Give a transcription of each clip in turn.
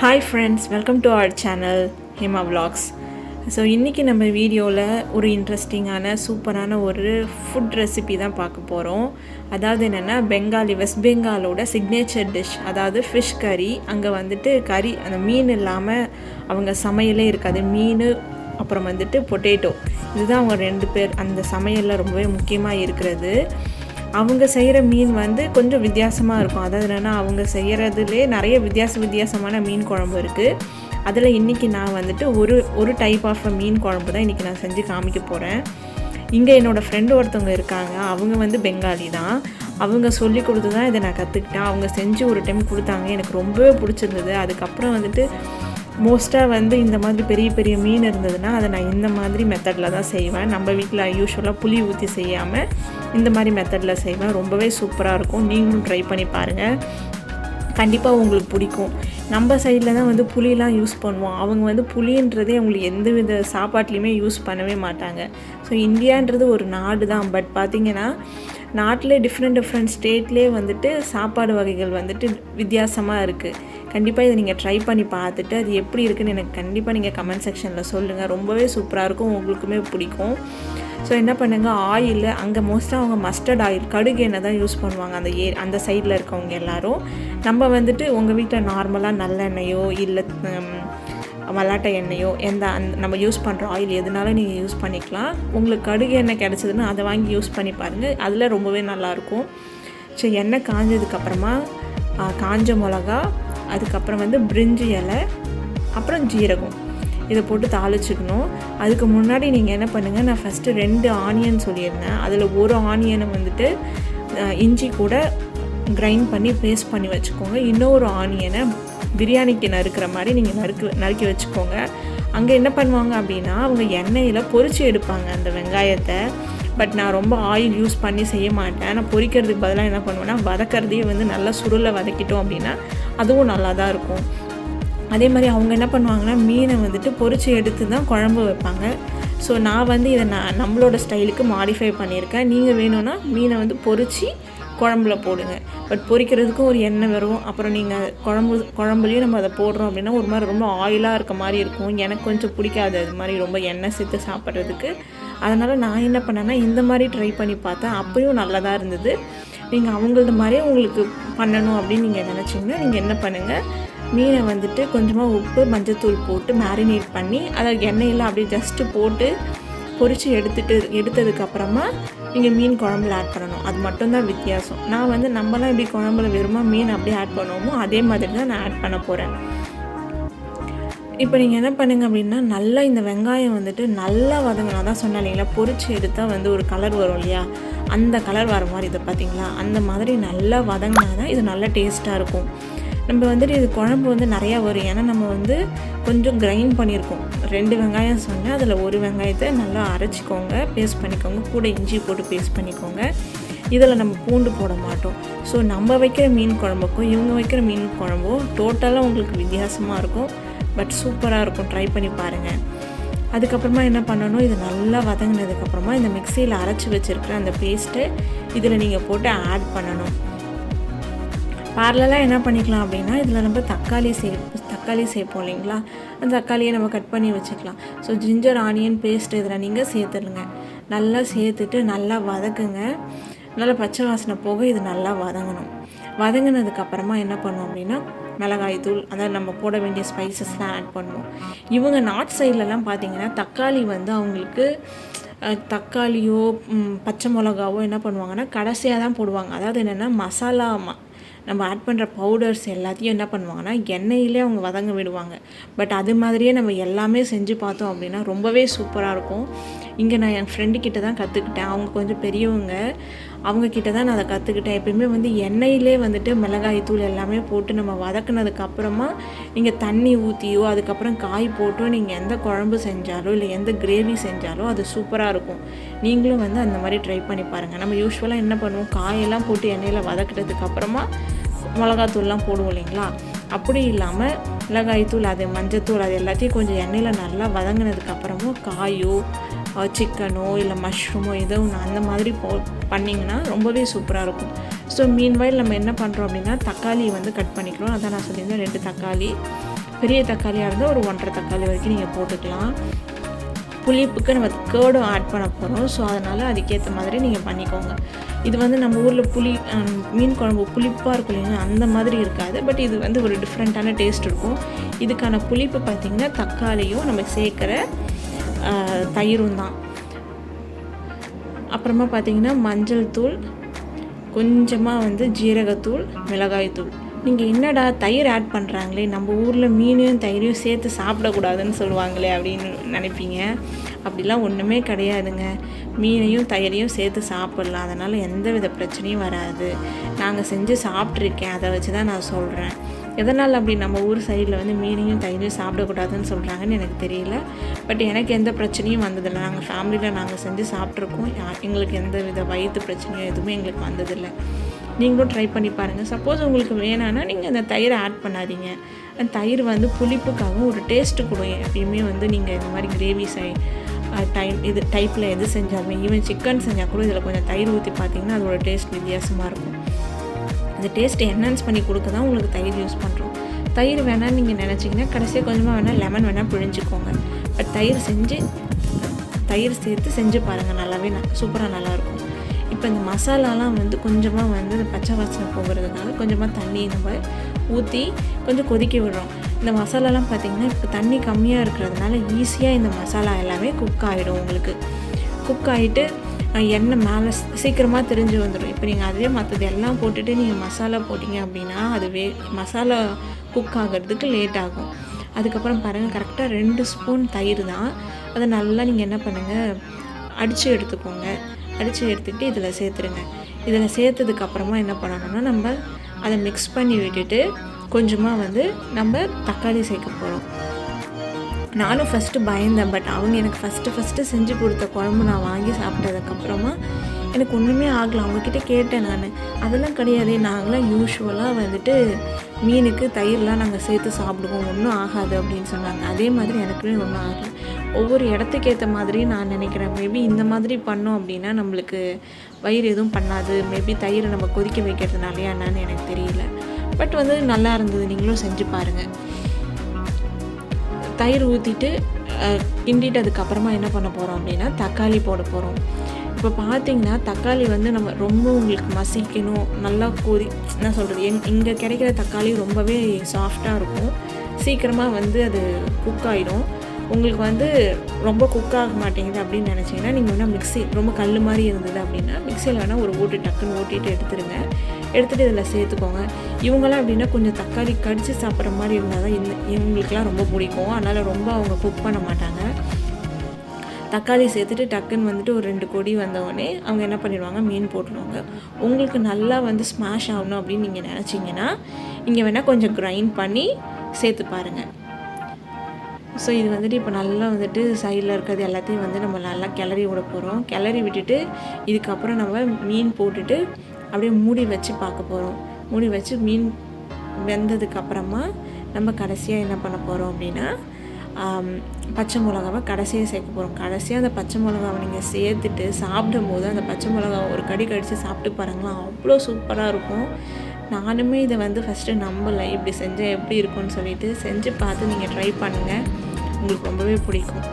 Hi friends, welcome to our channel Hema vlogs. So இன்றைக்கி நம்ம வீடியோவில் ஒரு இன்ட்ரெஸ்டிங்கான சூப்பரான ஒரு ஃபுட் ரெசிபி தான் பார்க்க போகிறோம். அதாவது என்னென்னா வெஸ்ட் பெங்காலோட சிக்னேச்சர் டிஷ், அதாவது ஃபிஷ் கறி. அங்கே வந்துட்டு கறி அந்த மீன் இல்லாமல் அவங்க சமையலே இருக்காது. மீன் அப்புறம் வந்துட்டு பொட்டேட்டோ, இதுதான் அவங்க 2 பேர் அந்த சமையலில் ரொம்பவே முக்கியமாக இருக்கிறது. அவங்க செய்கிற மீன் வந்து கொஞ்சம் வித்தியாசமாக இருக்கும். அதாவது என்னென்னா அவங்க செய்கிறதுலே நிறைய வித்தியாசமான மீன் குழம்பு இருக்குது. அதில் இன்றைக்கி நான் வந்துட்டு ஒரு டைப் ஆஃப் மீன் குழம்பு தான் இன்றைக்கி நான் செஞ்சு காமிக்க போகிறேன். இங்கே என்னோடய ஃப்ரெண்டு ஒருத்தவங்க இருக்காங்க, அவங்க வந்து பெங்காலி தான். அவங்க சொல்லி கொடுத்து தான் இதை நான் கற்றுக்கிட்டேன். அவங்க செஞ்சு ஒரு டைம் கொடுத்தாங்க, எனக்கு ரொம்பவே பிடிச்சிருந்தது. அதுக்கப்புறம் வந்துட்டு மோஸ்ட்டாக வந்து இந்த மாதிரி பெரிய பெரிய மீன் இருந்ததுன்னா அதை நான் இந்த மாதிரி மெத்தடில் தான் செய்வேன். நம்ம வீட்டில் யூஸ்வலாக புளி ஊற்றி செய்யாமல் இந்த மாதிரி மெத்தடில் செய்வேன். ரொம்பவே சூப்பராக இருக்கும். நீங்களும் ட்ரை பண்ணி பாருங்கள், கண்டிப்பாக உங்களுக்கு பிடிக்கும். நம்ம சைடில் தான் வந்து புளியெலாம் யூஸ் பண்ணுவோம். அவங்க வந்து புளின்றதே அவங்களுக்கு எந்த வித சாப்பாட்லேயுமே யூஸ் பண்ணவே மாட்டாங்க. ஸோ இந்தியான்றது ஒரு நாடு தான், பட் பார்த்திங்கன்னா நாட்டிலே டிஃப்ரெண்ட் ஸ்டேட்லேயே வந்துட்டு சாப்பாடு வகைகள் வந்துட்டு வித்தியாசமாக இருக்குது. கண்டிப்பாக இதை நீங்கள் ட்ரை பண்ணி பார்த்துட்டு அது எப்படி இருக்குதுன்னு எனக்கு கண்டிப்பாக நீங்கள் கமெண்ட் செக்ஷனில் சொல்லுங்கள். ரொம்பவே சூப்பராக இருக்கும், உங்களுக்குமே பிடிக்கும். ஸோ என்ன பண்ணுங்கள், ஆயில் அங்கே மோஸ்ட்டாக அவங்க மஸ்டர்ட் ஆயில், கடுகு எண்ணெய் தான் யூஸ் பண்ணுவாங்க அந்த சைடில் இருக்கவங்க எல்லோரும். நம்ம வந்துட்டு உங்கள் வீட்டில் நார்மலாக நல்லெண்ணெயோ இல்லை மல்லாட்டை எண்ணெயோ நம்ம யூஸ் பண்ணுற ஆயில் எதுனாலும் நீங்கள் யூஸ் பண்ணிக்கலாம். உங்களுக்கு கடுகு எண்ணெய் கிடச்சிதுன்னா அதை வாங்கி யூஸ் பண்ணி பாருங்கள், அதில் ரொம்பவே நல்லாயிருக்கும். ஸோ எண்ணெய் காஞ்சதுக்கப்புறமா காஞ்ச மிளகா, அதுக்கப்புறம் வந்து பிரிஞ்சி இலை, அப்புறம் ஜீரகம், இதை போட்டு தாளிச்சுக்கணும். அதுக்கு முன்னாடி நீங்கள் என்ன பண்ணுங்கள், நான் ஃபஸ்ட்டு 2 ஆனியன் சொல்லியிருந்தேன். அதில் ஒரு ஆனியனை வந்துட்டு இஞ்சி கூட கிரைண்ட் பண்ணி பேஸ்ட் பண்ணி வச்சுக்கோங்க. இன்னொரு ஆனியனை பிரியாணிக்கு நறுக்கிற மாதிரி நீங்கள் நறுக்கி வச்சுக்கோங்க. அங்கே என்ன பண்ணுவாங்க அப்படின்னா அவங்க எண்ணெயில் பொரித்து எடுப்பாங்க அந்த வெங்காயத்தை. பட் நான் ரொம்ப ஆயில் யூஸ் பண்ணி செய்ய மாட்டேன். நான் பொரிக்கிறதுக்கு பதிலாக என்ன பண்ணுவேன்னா வதக்கிறதையே வந்து நல்லா சுருளை வதக்கிட்டோம் அப்படின்னா அதுவும் நல்லா தான் இருக்கும். அதே மாதிரி அவங்க என்ன பண்ணுவாங்கன்னா மீனை வந்துட்டு பொரித்து எடுத்து தான் குழம்பு வைப்பாங்க. ஸோ நான் வந்து இதை நம்மளோட ஸ்டைலுக்கு மாடிஃபை பண்ணியிருக்கேன். நீங்கள் வேணும்னா மீனை வந்து பொரித்து குழம்புல போடுங்க. பட் பொரிக்கிறதுக்கும் ஒரு எண்ணெய் வரும். அப்புறம் நீங்கள் குழம்புலேயும் நம்ம அதை போடுறோம் அப்படின்னா ஒரு மாதிரி ரொம்ப ஆயிலாக இருக்க மாதிரி இருக்கும். எனக்கு கொஞ்சம் பிடிக்காது அது மாதிரி ரொம்ப எண்ணெய் சேர்த்து சாப்பிட்றதுக்கு. அதனால் நான் என்ன பண்ணேன்னா இந்த மாதிரி ட்ரை பண்ணி பார்த்தேன், அப்பயும் நல்லதாக இருந்தது. நீங்கள் அவங்களது மாதிரியே உங்களுக்கு பண்ணணும் அப்படின்னு நீங்கள் நினச்சிங்கன்னா நீங்கள் என்ன பண்ணுங்கள், மீனை வந்துட்டு கொஞ்சமாக உப்பு மஞ்சத்தூள் போட்டு மேரினேட் பண்ணி அதை எண்ணெயில் அப்படியே ஜஸ்ட்டு போட்டு பொரித்து எடுத்ததுக்கப்புறமா நீங்கள் மீன் குழம்புல ஆட் பண்ணணும். அது மட்டும்தான் வித்தியாசம். நான் வந்து நம்மளாம் இப்படி குழம்புல வெறுமா மீன் அப்படியே ஆட் பண்ணுவோமோ அதே மாதிரி தான் நான் ஆட் பண்ண போகிறேன். இப்போ நீங்கள் என்ன பண்ணுங்கள் அப்படின்னா நல்லா இந்த வெங்காயம் வந்துட்டு நல்லா வதங்கணும். தான் சொன்னேன் இல்லைங்களா, பொரித்து எடுத்தால் வந்து ஒரு கலர் வரும் இல்லையா, அந்த கலர் வர மாதிரி இதை பார்த்தீங்களா, அந்த மாதிரி நல்லா வதங்கினா தான் இது நல்லா டேஸ்ட்டாக இருக்கும். நம்ம வந்துட்டு இது குழம்பு வந்து நிறையா வரும். ஏன்னா நம்ம வந்து கொஞ்சம் கிரைண்ட் பண்ணியிருக்கோம். 2 வெங்காயம் சொன்னேன், அதில் ஒரு வெங்காயத்தை நல்லா அரைச்சிக்கோங்க, பேஸ்ட் பண்ணிக்கோங்க, கூட இஞ்சி போட்டு பேஸ்ட் பண்ணிக்கோங்க. இதில் நம்ம பூண்டு போட மாட்டோம். ஸோ நம்ம வைக்கிற மீன் குழம்புக்கும் இவங்க வைக்கிற மீன் குழம்பும் டோட்டலாக உங்களுக்கு வித்தியாசமாக இருக்கும். பட் சூப்பராக இருக்கும், ட்ரை பண்ணி பாருங்கள். அதுக்கப்புறமா என்ன பண்ணணும், இது நல்லா வதங்கினதுக்கப்புறமா இந்த மிக்சியில் அரைச்சி வச்சுருக்கிற அந்த பேஸ்ட்டை இதில் நீங்கள் போட்டு ஆட் பண்ணணும். பேரலாக என்ன பண்ணிக்கலாம் அப்படின்னா இதில் நம்ம தக்காளி சேர்ப்போம் இல்லைங்களா, அந்த தக்காளியை நம்ம கட் பண்ணி வச்சுக்கலாம். ஸோ ஜிஞ்சர் ஆனியன் பேஸ்ட் இதில் நீங்கள் சேர்த்துடுங்க. நல்லா சேர்த்துட்டு நல்லா வதக்குங்க. நல்லா பச்சை வாசனை போக இது நல்லா வதங்கணும். வதங்கினதுக்கப்புறமா என்ன பண்ணோம் அப்படின்னா மிளகாய் தூள், அதாவது நம்ம போட வேண்டிய ஸ்பைசஸ்லாம் ஆட் பண்ணுவோம். இவங்க நார்த் சைட்லலாம் பார்த்திங்கன்னா தக்காளி வந்து அவங்களுக்கு தக்காளியோ பச்சை மிளகாவோ என்ன பண்ணுவாங்கன்னா கடைசியாக தான் போடுவாங்க. அதாவது என்னென்னா மசாலா நம்ம ஆட் பண்ணுற பவுடர்ஸ் எல்லாத்தையும் என்ன பண்ணுவாங்கன்னா எண்ணெயிலே அவங்க வதங்க விடுவாங்க. பட் அது மாதிரியே நம்ம எல்லாமே செஞ்சு பார்த்தோம் அப்படின்னா ரொம்பவே சூப்பராக இருக்கும். இங்கே நான் என் ஃப்ரெண்டுக்கிட்ட தான் கற்றுக்கிட்டேன். அவங்க கொஞ்சம் பெரியவங்க, அவங்கக்கிட்ட தான் நான் அதை கற்றுக்கிட்டேன். எப்பயுமே வந்து எண்ணெயிலே வந்துட்டு மிளகாய் தூள் எல்லாமே போட்டு நம்ம வதக்குனதுக்கப்புறமா நீங்கள் தண்ணி ஊற்றியோ அதுக்கப்புறம் காய் போட்டோ நீங்கள் எந்த குழம்பு செஞ்சாலோ இல்லை எந்த கிரேவி செஞ்சாலோ அது சூப்பராக இருக்கும். நீங்களும் வந்து அந்த மாதிரி ட்ரை பண்ணி பாருங்கள். நம்ம யூஸ்வலாக என்ன பண்ணுவோம், காயெல்லாம் போட்டு எண்ணெயில் வதக்கிட்டதுக்கப்புறமா மிளகாத்தூள்லாம் போடுவோம் இல்லைங்களா, அப்படி இல்லாமல் மிளகாய்த்தூள் அது மஞ்சத்தூள் அது எல்லாத்தையும் கொஞ்சம் எண்ணெயில் நல்லா வதங்கினதுக்கப்புறமும் காயோ சிக்கனோ இல்லை மஷ்ரூமோ ஏதோ ஒன்று அந்த மாதிரி பண்ணிங்கன்னா ரொம்பவே சூப்பராக இருக்கும். ஸோ மீன்வைல் நம்ம என்ன பண்ணுறோம் அப்படின்னா தக்காளி வந்து கட் பண்ணிக்கிறோம். அதான் நான் சொல்லியிருந்தேன் 2 தக்காளி, பெரிய தக்காளியாக இருந்தால் ஒரு 1.5 தக்காளி வரைக்கும் நீங்கள் போட்டுக்கலாம். புளிப்புக்கு நம்ம கேர்டும் ஆட் பண்ண போகிறோம். ஸோ அதனால் அதுக்கேற்ற மாதிரி நீங்கள் பண்ணிக்கோங்க. இது வந்து நம்ம ஊரில் மீன் குழம்பு புளிப்பாக இருக்கும் இல்லைங்களா, அந்த மாதிரி இருக்காது. பட் இது வந்து ஒரு டிஃப்ரெண்ட்டான டேஸ்ட் இருக்கும். இதுக்கான புளிப்பு பார்த்திங்கன்னா தக்காளியும் நம்ம சேர்க்குற தயிரும் தான். அப்புறமா பார்த்திங்கன்னா மஞ்சள் தூள், கொஞ்சமாக வந்து ஜீரகத்தூள், மிளகாய்த்தூள். நீங்கள் என்னடா தயிர் ஆட் பண்ணுறாங்களே, நம்ம ஊரில் மீனையும் தயிரையும் சேர்த்து சாப்பிடக்கூடாதுன்னு சொல்லுவாங்களே அப்படின்னு நினைப்பீங்க. அப்படிலாம் ஒன்றுமே கிடையாதுங்க. மீனையும் தயிரையும் சேர்த்து சாப்பிட்லாம். அதனால் எந்த வித பிரச்சனையும் வராது. நாங்கள் செஞ்சு சாப்பிட்ருக்கேன், அதை வச்சு தான் நான் சொல்கிறேன். எதனால் அப்படி நம்ம ஊர் சைடில் வந்து மீனையும் தயிரையும் சாப்பிடக்கூடாதுன்னு சொல்கிறாங்கன்னு எனக்கு தெரியல. பட் எனக்கு எந்த பிரச்சனையும் வந்ததில்லை. நாங்கள் ஃபேமிலியில் நாங்கள் செஞ்சு சாப்பிட்ருக்கோம். எங்களுக்கு எந்த வித வயிற்று பிரச்சனையும் எதுவுமே எங்களுக்கு வந்ததில்லை. நீங்களும் ட்ரை பண்ணி பாருங்கள். சப்போஸ் உங்களுக்கு வேணான்னா நீங்கள் அந்த தயிரை ஆட் பண்ணாதீங்க. அந்த தயிர் வந்து புளிப்புக்காகவும் ஒரு டேஸ்ட்டு கொடுங்க. எப்பயுமே வந்து நீங்கள் இந்த மாதிரி கிரேவி டைப்பில் எது செஞ்சாலுமே, ஈவன் சிக்கன் செஞ்சால் கூட இதில் கொஞ்சம் தயிர் ஊற்றி பார்த்தீங்கன்னா அதோட டேஸ்ட் வித்தியாசமாக இருக்கும். அந்த டேஸ்ட்டை என்ஹான்ஸ் பண்ணி கொடுக்க தான் உங்களுக்கு தயிர் யூஸ் பண்ணுறோம். தயிர் வேணான்னு நீங்கள் நினச்சிங்கன்னா கடைசியாக கொஞ்சமாக வேணால் லெமன் வேணால் பிழிஞ்சிக்கோங்க. பட் தயிர் சேர்த்து செஞ்சு பாருங்கள், நல்லாவே சூப்பராக நல்லாயிருக்கும். இப்போ இந்த மசாலாலாம் வந்து கொஞ்சமாக வந்து இந்த பச்சை வாசனை போகிறதுனால கொஞ்சமாக தண்ணி நம்ம ஊற்றி கொஞ்சம் கொதிக்க விடுறோம். இந்த மசாலாலாம் பார்த்திங்கன்னா இப்போ தண்ணி கம்மியாக இருக்கிறதுனால ஈஸியாக இந்த மசாலா எல்லாமே குக் ஆகிடும். உங்களுக்கு குக் ஆகிட்டு எண்ணெய் மேலே சீக்கிரமாக தெரிஞ்சு வந்துடும். இப்போ நீங்கள் அதே மற்றது எல்லாம் போட்டுட்டு நீங்கள் மசாலா போட்டிங்க அப்படின்னா அது மசாலா குக் ஆகிறதுக்கு லேட் ஆகும். அதுக்கப்புறம் பாருங்கள், கரெக்டாக 2 ஸ்பூன் தயிர் தான். அதை நல்லா நீங்கள் என்ன பண்ணுங்கள், அடித்து எடுத்துக்கோங்க. அடித்து எடுத்துக்கிட்டு இதில் சேர்த்துருங்க. இதில் சேர்த்ததுக்கப்புறமா என்ன பண்ணணும்னா நம்ம அதை மிக்ஸ் பண்ணி விட்டுட்டு கொஞ்சமாக வந்து நம்ம தக்காளி சேர்க்க போகிறோம். நானும் ஃபஸ்ட்டு பயந்தேன். பட் அவங்க எனக்கு ஃபஸ்ட்டு செஞ்சு கொடுத்த குழம்பு நான் வாங்கி சாப்பிட்டதுக்கப்புறமா எனக்கு ஒன்றுமே ஆகலை. அவங்கக்கிட்ட கேட்டேன் நான், அதெல்லாம் கிடையாது, நாங்களாம் யூஸ்வலாக வந்துட்டு மீனுக்கு தயிர்லாம் நாங்கள் சேர்த்து சாப்பிடுவோம், ஒன்றும் ஆகாது அப்படின்னு சொன்னாங்க. அதே மாதிரி எனக்குமே ஒன்றும் ஆகலை. ஒவ்வொரு இடத்துக்கு ஏற்ற மாதிரி நான் நினைக்கிறேன். மேபி இந்த மாதிரி பண்ணோம் அப்படின்னா நம்மளுக்கு வயிறு எதுவும் பண்ணாது. மேபி தயிரை நம்ம கொதிக்க வைக்கிறதுனாலையா என்னன்னு எனக்கு தெரியல. பட் வந்து நல்லா இருந்தது. நீங்களும் செஞ்சு பாருங்கள். தயிர் ஊற்றிட்டு கிண்டிட்டு அதுக்கப்புறமா என்ன பண்ண போகிறோம் அப்படின்னா தக்காளி போட போகிறோம். இப்போ பார்த்திங்கன்னா தக்காளி வந்து நம்ம ரொம்ப உங்களுக்கு மசிக்கணும், நல்லா என்ன சொல்கிறது, இங்கே கிடைக்கிற தக்காளி ரொம்பவே சாஃப்டாக இருக்கும். சீக்கிரமாக வந்து அது குக் ஆகிடும். உங்களுக்கு வந்து ரொம்ப குக் ஆக மாட்டேங்குது அப்படின்னு நினச்சிங்கன்னா நீங்கள் வேணால் மிக்ஸி ரொம்ப கல் மாதிரி இருந்தது அப்படின்னா மிக்சியில் வேணால் ஒரு டக்குன்னு ஓட்டிட்டு எடுத்துடுங்க. எடுத்துகிட்டு இதில் சேர்த்துக்கோங்க. இவங்களாம் அப்படின்னா கொஞ்சம் தக்காளி கடித்து சாப்பிட்ற மாதிரி இருந்தால் தான் இவங்களுக்குலாம் ரொம்ப பிடிக்கும். அதனால் ரொம்ப அவங்க குக் பண்ண மாட்டாங்க. தக்காளி சேர்த்துட்டு டக்குன்னு வந்துட்டு ஒரு 2 கொடி வந்தவுடனே அவங்க என்ன பண்ணிடுவாங்க, மீன் போட்டுருவாங்க. உங்களுக்கு நல்லா வந்து ஸ்மாஷ் ஆகணும் அப்படின்னு நீங்கள் நினச்சிங்கன்னா இங்கே வேணால் கொஞ்சம் கிரைண்ட் பண்ணி சேர்த்து பாருங்கள். ஸோ இது வந்துட்டு இப்போ நல்லா வந்துட்டு சைடில் இருக்கிறது எல்லாத்தையும் வந்து நம்ம நல்லா கிளறி விட போகிறோம். கிளறி விட்டுட்டு இதுக்கப்புறம் நம்ம மீன் போட்டுட்டு அப்படியே மூடி வச்சு பார்க்க போகிறோம். மூடி வச்சு மீன் வெந்ததுக்கப்புறமா நம்ம கடைசியாக என்ன பண்ண போகிறோம் அப்படின்னா பச்சை மிளகாவை கடைசியாக சேர்க்க போகிறோம். கடைசியாக அந்த பச்சை மிளகாவை நீங்கள் சேர்த்துட்டு சாப்பிடும்போது அந்த பச்சை மிளகாவை ஒரு கடி கடித்து சாப்பிட்டு பாருங்களா, அவ்வளோ சூப்பராக இருக்கும். நானுமே இதை வந்து ஃபஸ்ட்டு நம்பலை, இப்படி செஞ்சால் எப்படி இருக்கும்னு சொல்லிட்டு செஞ்சு பார்த்து நீங்கள் ட்ரை பண்ணுங்கள், உங்களுக்கு ரொம்பவே பிடிக்கும்.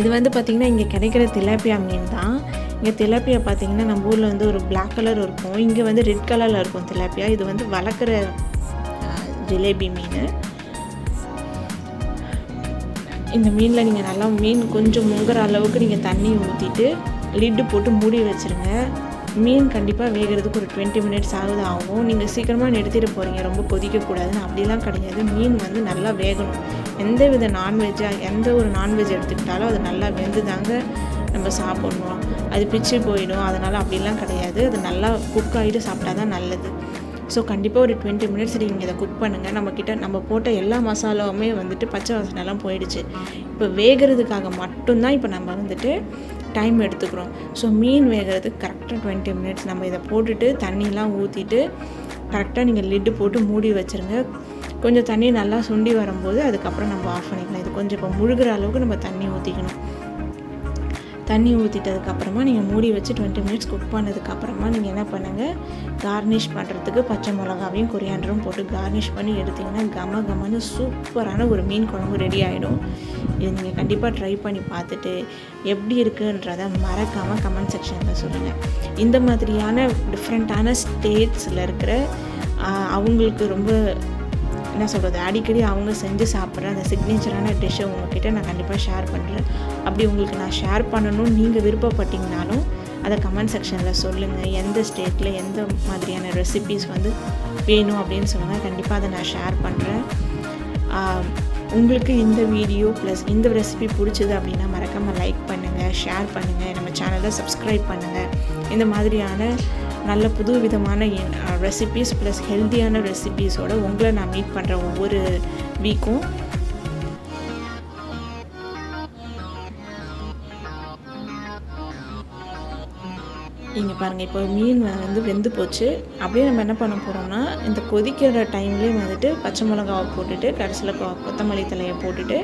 இது வந்து பார்த்திங்கன்னா இங்கே கிடைக்கிற திலாப்பியா மீன் தான். இங்கே திலாப்பியா பார்த்திங்கன்னா நம்ம ஊரில் வந்து ஒரு பிளாக் கலர் இருக்கும், இங்கே வந்து ரெட் கலரில் இருக்கும் திலாப்பியா. இது வந்து வளர்க்குற ஜிலேபி மீன். இந்த மீனில் நீங்கள் நல்லா மீன் கொஞ்சம் முங்குற அளவுக்கு நீங்கள் தண்ணி ஊற்றிட்டு லிட்டு போட்டு மூடி வச்சுருங்க. மீன் கண்டிப்பாக வேகிறதுக்கு ஒரு 20 மினிட்ஸ் ஆகும். நீங்கள் சீக்கிரமாக நிறுத்திட்டு போகிறீங்க, ரொம்ப கொதிக்கக்கூடாதுன்னு அப்படிலாம் கிடையாது. மீன் வந்து நல்லா வேகணும். எந்த ஒரு நான்வெஜ் எடுத்துக்கிட்டாலும் அது நல்லா வெந்து தாங்க நம்ம சாப்பிட்ணும். அது பிச்சு போயிடும். அதனால் அப்படிலாம் கிடையாது. அது நல்லா குக் ஆகிட்டு சாப்பிட்டா தான் நல்லது. ஸோ கண்டிப்பாக ஒரு 20 மினிட்ஸ் நீங்கள் இதை குக் பண்ணுங்கள். நம்ம போட்ட எல்லா மசாலாவுமே வந்துட்டு பச்சை வாசனைலாம் போயிடுச்சு. இப்போ வேகிறதுக்காக மட்டும்தான் இப்போ நம்ம வந்துட்டு டைம் எடுத்துக்கிறோம். ஸோ மீன் வேகிறதுக்கு கரெக்டாக 20 மினிட்ஸ். நம்ம இதை போட்டுட்டு தண்ணியெலாம் ஊற்றிட்டு கரெக்டாக நீங்கள் லிட்டு போட்டு மூடி வச்சுருங்க. கொஞ்சம் தண்ணி நல்லா சுண்டி வரும்போது அதுக்கப்புறம் நம்ம ஆஃப் பண்ணிக்கலாம். இது கொஞ்சம் இப்போ முழுகிற அளவுக்கு நம்ம தண்ணி ஊற்றிக்கணும். தண்ணி ஊற்றிட்டதுக்கப்புறமா நீங்கள் மூடி வச்சு 20 மினிட்ஸ் குக் பண்ணதுக்கப்புறமா நீங்கள் என்ன பண்ணுங்கள், கார்னிஷ் பண்ணுறதுக்கு பச்சை மிளகாவையும் கொரியாண்டரும் போட்டு கார்னிஷ் பண்ணி எடுத்திங்கன்னா கமன்னு சூப்பரான ஒரு மீன் குழம்பு ரெடி ஆகிடும். இது நீங்கள் கண்டிப்பாக ட்ரை பண்ணி பார்த்துட்டு எப்படி இருக்குன்றதை மறக்காமல் கமெண்ட் செக்ஷனில் சொல்லுங்கள். இந்த மாதிரியான டிஃப்ரெண்ட்டான ஸ்டேட்ஸில் இருக்கிற அவங்களுக்கு ரொம்ப என்ன சொல்கிறது, அடிக்கடி அவங்க செஞ்சு சாப்பிட்ற அந்த சிக்னேச்சரான டிஷ்ஷை உங்கள்கிட்ட நான் கண்டிப்பாக ஷேர் பண்ணுறேன். அப்படி உங்களுக்கு நான் ஷேர் பண்ணணும்னு நீங்கள் விருப்பப்பட்டீங்கனாலும் அதை கமெண்ட் செக்ஷனில் சொல்லுங்கள். எந்த ஸ்டேட்டில் எந்த மாதிரியான ரெசிபீஸ் வேணும் அப்படின்னு சொல்லுங்கள். கண்டிப்பாக அதை நான் ஷேர் பண்ணுறேன். உங்களுக்கு இந்த வீடியோ ப்ளஸ் இந்த ரெசிபி பிடிச்சது அப்படின்னா மறக்காமல் லைக் பண்ணுங்கள், ஷேர் பண்ணுங்கள், நம்ம சேனலை சப்ஸ்கிரைப் பண்ணுங்கள். இந்த மாதிரியான நல்ல புது விதமான ரெசிபீஸ் ப்ளஸ் ஹெல்த்தியான ரெசிபீஸோடு உங்களை நான் மீட் பண்ணுறேன் ஒவ்வொரு வீக்கும். இங்கே பாருங்கள், இப்போ மீன் வெந்து போச்சு. அப்படியே நம்ம என்ன பண்ண போகிறோம்னா, இந்த கொதிக்கிற டைம்லேயே பச்சை மிளகாவை போட்டுட்டு கடைசியில் கொத்தமல்லி தலையை போட்டுட்டு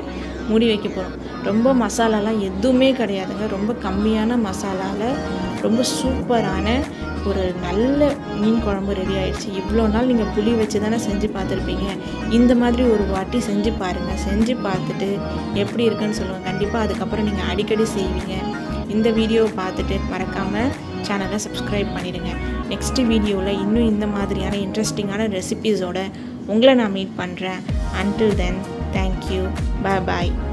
மூடி வைக்க போகிறோம். ரொம்ப மசாலாலாம் எதுவுமே கிடையாதுங்க. ரொம்ப கம்மியான மசாலாவில் ரொம்ப சூப்பரான ஒரு நல்ல மீன் குழம்பு ரெடி ஆகிடுச்சு. இவ்வளோ நாள் நீங்கள் புளி வச்சு தானே செஞ்சு பார்த்துருப்பீங்க. இந்த மாதிரி ஒரு வாட்டி செஞ்சு பாருங்கள். செஞ்சு பார்த்துட்டு எப்படி இருக்குன்னு சொல்லுங்கள். கண்டிப்பாக அதுக்கப்புறம் நீங்கள் அடிக்கடி செய்வீங்க. இந்த வீடியோவை பார்த்துட்டு மறக்காமல் சேனலை சப்ஸ்கிரைப் பண்ணிடுங்க. நெக்ஸ்ட் வீடியோவில் இன்னும் இந்த மாதிரியான இன்ட்ரெஸ்டிங்கான ரெசிபீஸோடு உங்களை நான் மீட் பண்ணுறேன். Until then, thank you. Bye bye.